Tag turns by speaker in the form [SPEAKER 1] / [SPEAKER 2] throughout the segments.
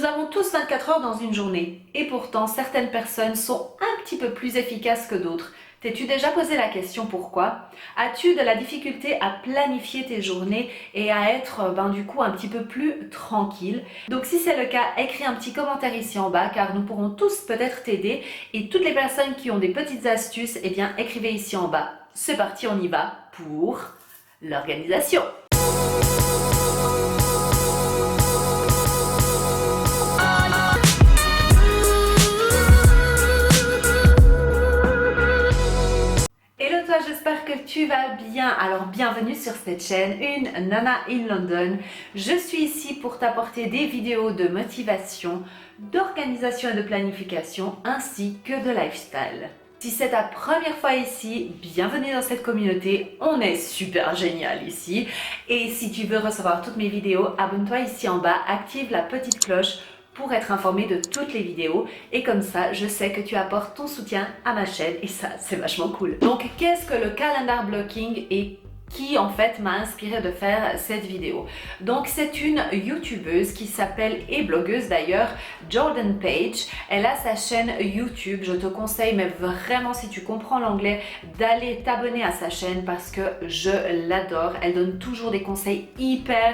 [SPEAKER 1] Nous avons tous 24 heures dans une journée et pourtant certaines personnes sont un petit peu plus efficaces que d'autres. T'es-tu déjà posé la question pourquoi? As-tu de la difficulté à planifier tes journées et à être du coup un petit peu plus tranquille? Donc si c'est le cas, écris un petit commentaire ici en bas car nous pourrons tous peut-être t'aider et toutes les personnes qui ont des petites astuces, eh bien écrivez ici en bas. C'est parti, on y va pour l'organisation. J'espère que tu vas bien. Alors bienvenue sur cette chaîne, une Nana in London. Je suis ici pour t'apporter des vidéos de motivation, d'organisation et de planification ainsi que de lifestyle. Si c'est ta première fois ici, bienvenue dans cette communauté, on est super génial ici. Et si tu veux recevoir toutes mes vidéos, abonne-toi ici en bas, active la petite cloche pour être informé de toutes les vidéos et comme ça je sais que tu apportes ton soutien à ma chaîne et ça c'est vachement cool. Donc qu'est-ce que le calendar blocking et qui en fait m'a inspiré de faire cette vidéo? Donc c'est une youtubeuse qui s'appelle et blogueuse d'ailleurs, Jordan Page. Elle a sa chaîne YouTube, je te conseille mais vraiment si tu comprends l'anglais d'aller t'abonner à sa chaîne parce que je l'adore. Elle donne toujours des conseils hyper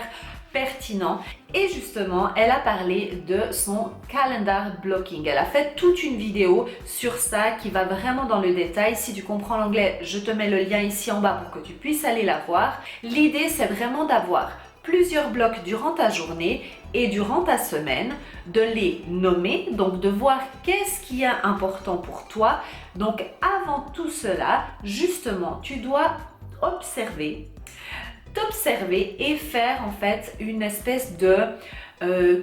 [SPEAKER 1] pertinent et justement elle a parlé de son calendar blocking. Elle a fait toute une vidéo sur ça qui va vraiment dans le détail. Si tu comprends l'anglais, je te mets le lien ici en bas pour que tu puisses aller la voir. L'idée c'est vraiment d'avoir plusieurs blocs durant ta journée et durant ta semaine, de les nommer, donc de voir qu'est-ce qui est important pour toi. Donc avant tout cela, justement, tu dois t'observer et faire en fait une espèce de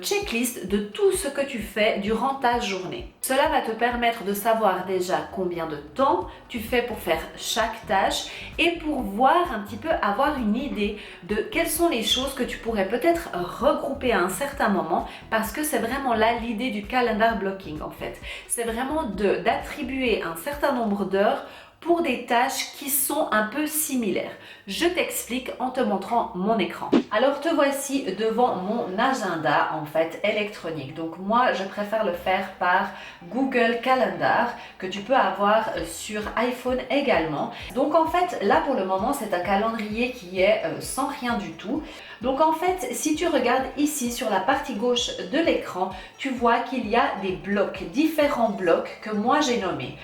[SPEAKER 1] checklist de tout ce que tu fais durant ta journée. Cela va te permettre de savoir déjà combien de temps tu fais pour faire chaque tâche et pour voir un petit peu, avoir une idée de quelles sont les choses que tu pourrais peut-être regrouper à un certain moment parce que c'est vraiment là l'idée du calendar blocking en fait. C'est vraiment d'attribuer un certain nombre d'heures pour des tâches qui sont un peu similaires. Je t'explique en te montrant mon écran. Alors te voici devant mon agenda en fait électronique. Donc moi je préfère le faire par Google Calendar que tu peux avoir sur iPhone également. Donc en fait là pour le moment c'est un calendrier qui est sans rien du tout. Donc en fait si tu regardes ici sur la partie gauche de l'écran, tu vois qu'il y a des blocs, différents blocs que moi j'ai nommés.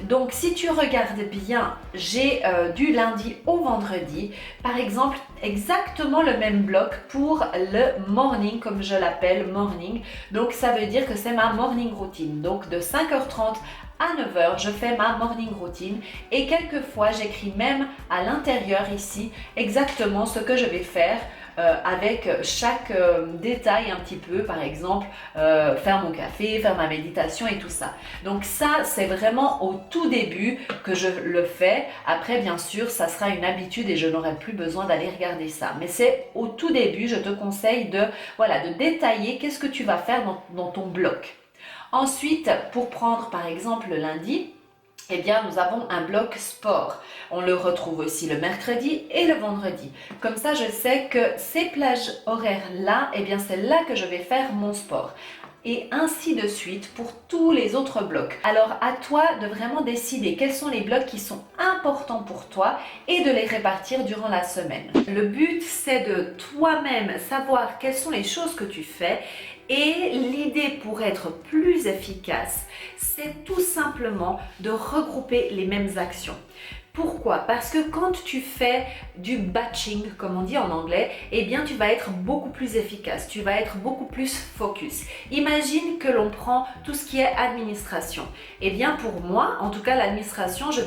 [SPEAKER 1] Donc si tu regardes bien, j'ai du lundi au vendredi, par exemple exactement le même bloc pour le morning, comme je l'appelle morning. Donc ça veut dire que c'est ma morning routine. Donc de 5h30 à 9h, je fais ma morning routine et quelquefois j'écris même à l'intérieur ici exactement ce que je vais faire avec chaque détail un petit peu, par exemple faire mon café, faire ma méditation et tout ça. Donc ça c'est vraiment au tout début que je le fais. Après bien sûr ça sera une habitude et je n'aurai plus besoin d'aller regarder ça. Mais c'est au tout début, je te conseille de détailler qu'est-ce que tu vas faire dans ton bloc. Ensuite, pour prendre par exemple le lundi, eh bien, nous avons un bloc sport. On le retrouve aussi le mercredi et le vendredi. Comme ça, je sais que ces plages horaires-là, eh bien, c'est là que je vais faire mon sport. Et ainsi de suite pour tous les autres blocs. Alors, à toi de vraiment décider quels sont les blocs qui sont importants pour toi et de les répartir durant la semaine. Le but, c'est de toi-même savoir quelles sont les choses que tu fais. Et l'idée pour être plus efficace, c'est tout simplement de regrouper les mêmes actions. Pourquoi? Parce que quand tu fais du batching, comme on dit en anglais, eh bien tu vas être beaucoup plus efficace, tu vas être beaucoup plus focus. Imagine que l'on prend tout ce qui est administration. Eh bien pour moi, en tout cas l'administration, je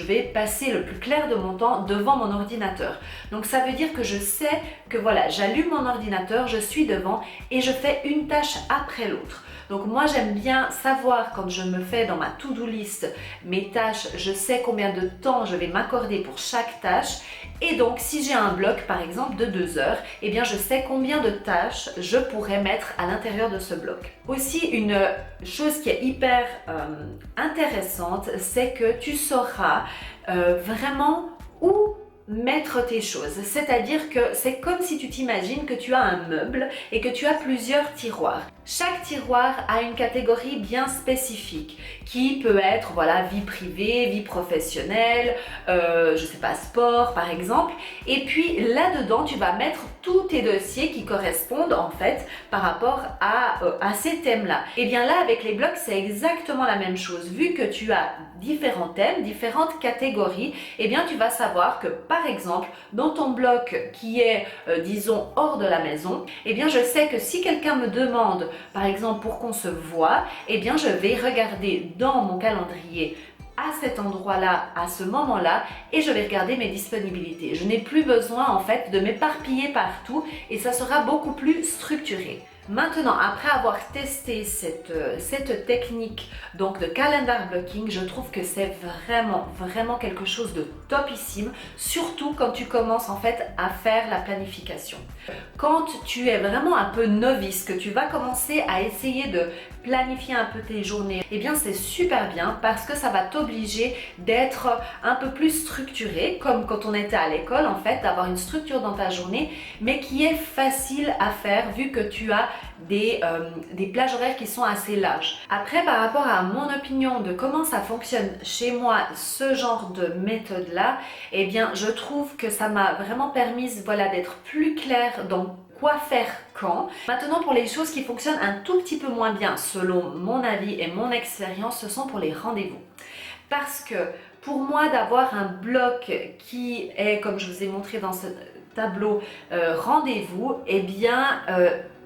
[SPEAKER 1] vais passer le plus clair de mon temps devant mon ordinateur. Donc ça veut dire que je sais que voilà, j'allume mon ordinateur, je suis devant et je fais une tâche après l'autre. Donc moi j'aime bien savoir quand je me fais dans ma to-do list mes tâches, je sais combien de temps je vais m'accorder pour chaque tâche et donc si j'ai un bloc par exemple de 2 heures, eh bien je sais combien de tâches je pourrais mettre à l'intérieur de ce bloc. Aussi une chose qui est hyper intéressante, c'est que tu sauras vraiment où mettre tes choses. C'est-à-dire que c'est comme si tu t'imagines que tu as un meuble et que tu as plusieurs tiroirs. Chaque tiroir a une catégorie bien spécifique qui peut être voilà, vie privée, vie professionnelle, je sais pas, sport par exemple. Et puis là-dedans, tu vas mettre tous tes dossiers qui correspondent en fait par rapport à ces thèmes-là. Et bien là, avec les blocs, c'est exactement la même chose. Vu que tu as différents thèmes, différentes catégories, et bien tu vas savoir que par exemple, dans ton bloc qui est, disons, hors de la maison, et bien je sais que si quelqu'un me demande, par exemple, pour qu'on se voit, et bien je vais regarder dans mon calendrier à cet endroit-là, à ce moment-là, et je vais regarder mes disponibilités. Je n'ai plus besoin en fait de m'éparpiller partout et ça sera beaucoup plus structuré. Maintenant, après avoir testé cette technique donc de calendar blocking, je trouve que c'est vraiment quelque chose de topissime, surtout quand tu commences en fait à faire la planification. Quand tu es vraiment un peu novice, que tu vas commencer à essayer de planifier un peu tes journées, eh bien c'est super bien parce que ça va t'obliger d'être un peu plus structuré, comme quand on était à l'école en fait, d'avoir une structure dans ta journée, mais qui est facile à faire vu que tu as des plages horaires qui sont assez larges. Après, par rapport à mon opinion de comment ça fonctionne chez moi, ce genre de méthode-là, eh bien je trouve que ça m'a vraiment permis voilà, d'être plus claire dans quoi faire quand. Maintenant, pour les choses qui fonctionnent un tout petit peu moins bien, selon mon avis et mon expérience, ce sont pour les rendez-vous. Parce que pour moi, d'avoir un bloc qui est, comme je vous ai montré dans ce tableau, rendez-vous, eh bien,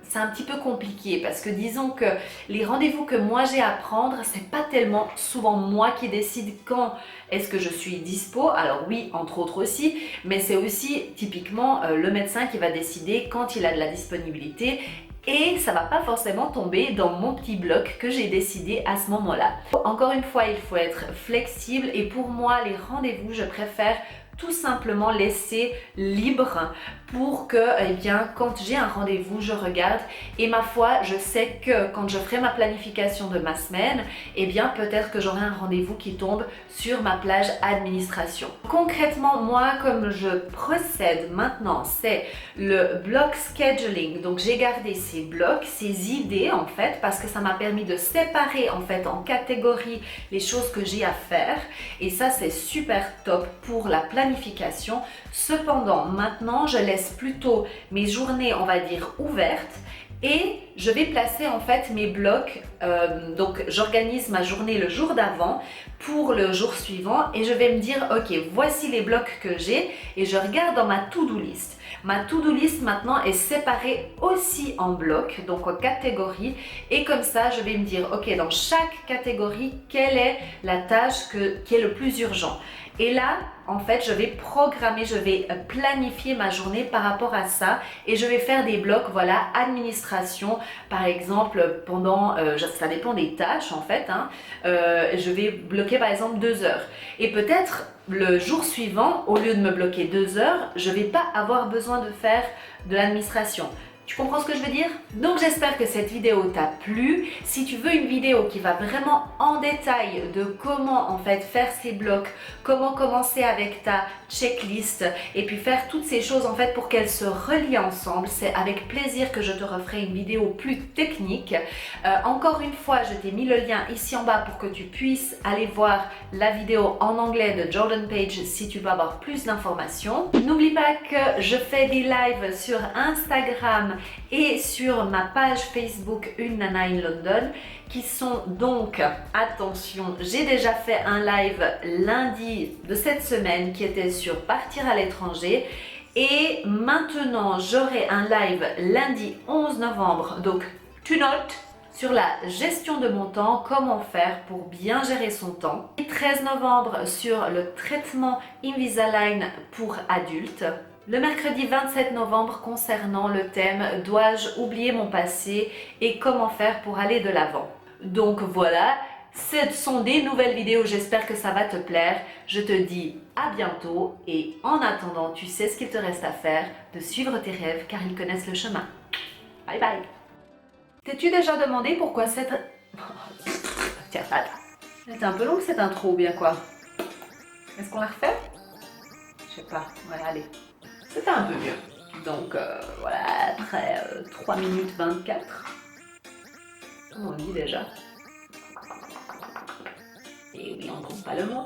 [SPEAKER 1] c'est un petit peu compliqué parce que disons que les rendez-vous que moi j'ai à prendre, c'est pas tellement souvent moi qui décide quand est-ce que je suis dispo. Alors oui, entre autres aussi, mais c'est aussi typiquement le médecin qui va décider quand il a de la disponibilité. Et ça va pas forcément tomber dans mon petit bloc que j'ai décidé à ce moment-là. Encore une fois, il faut être flexible et pour moi, les rendez-vous, je préfère tout simplement laisser libre pour que, eh bien, quand j'ai un rendez-vous, je regarde et ma foi, je sais que quand je ferai ma planification de ma semaine, eh bien, peut-être que j'aurai un rendez-vous qui tombe sur ma plage administration. Concrètement, moi, comme je procède maintenant, c'est le block scheduling. Donc, j'ai gardé ces blocs, ces idées en fait, parce que ça m'a permis de séparer en fait en catégories les choses que j'ai à faire et ça, c'est super top pour la planification. Cependant, maintenant, je laisse plutôt mes journées, on va dire, ouvertes et je vais placer en fait mes blocs, donc j'organise ma journée le jour d'avant pour le jour suivant et je vais me dire ok, voici les blocs que j'ai et je regarde dans ma to-do list. Ma to-do list maintenant est séparée aussi en blocs, donc en catégories et comme ça je vais me dire ok, dans chaque catégorie, quelle est la tâche qui est le plus urgent. Et là, en fait, je vais programmer, je vais planifier ma journée par rapport à ça et je vais faire des blocs, voilà, administration, par exemple, pendant, ça dépend des tâches en fait, hein, je vais bloquer par exemple 2 heures. Et peut-être le jour suivant, au lieu de me bloquer 2 heures, je ne vais pas avoir besoin de faire de l'administration. Tu comprends ce que je veux dire? Donc j'espère que cette vidéo t'a plu. Si tu veux une vidéo qui va vraiment en détail de comment en fait faire ces blocs, comment commencer avec ta checklist et puis faire toutes ces choses en fait pour qu'elles se relient ensemble, c'est avec plaisir que je te referai une vidéo plus technique. Encore une fois, je t'ai mis le lien ici en bas pour que tu puisses aller voir la vidéo en anglais de Jordan Page si tu veux avoir plus d'informations. N'oublie pas que je fais des lives sur Instagram et sur ma page Facebook Une Nana in London qui sont donc, attention, j'ai déjà fait un live lundi de cette semaine qui était sur partir à l'étranger et maintenant j'aurai un live lundi 11 novembre, donc tu notes, sur la gestion de mon temps, comment faire pour bien gérer son temps. Et 13 novembre sur le traitement Invisalign pour adultes. Le mercredi 27 novembre concernant le thème « Dois-je oublier mon passé et comment faire pour aller de l'avant ?» Donc voilà, ce sont des nouvelles vidéos, j'espère que ça va te plaire. Je te dis à bientôt et en attendant, tu sais ce qu'il te reste à faire, de suivre tes rêves car ils connaissent le chemin. Bye bye. T'es-tu déjà demandé pourquoi cette... Tiens, attends. C'est un peu long cette intro ou bien quoi? Est-ce qu'on la refait? je sais pas, ouais, allez, c'était un peu mieux. Donc voilà, après 3 minutes 24, comment on dit déjà? Et oui, on ne compte pas le mot.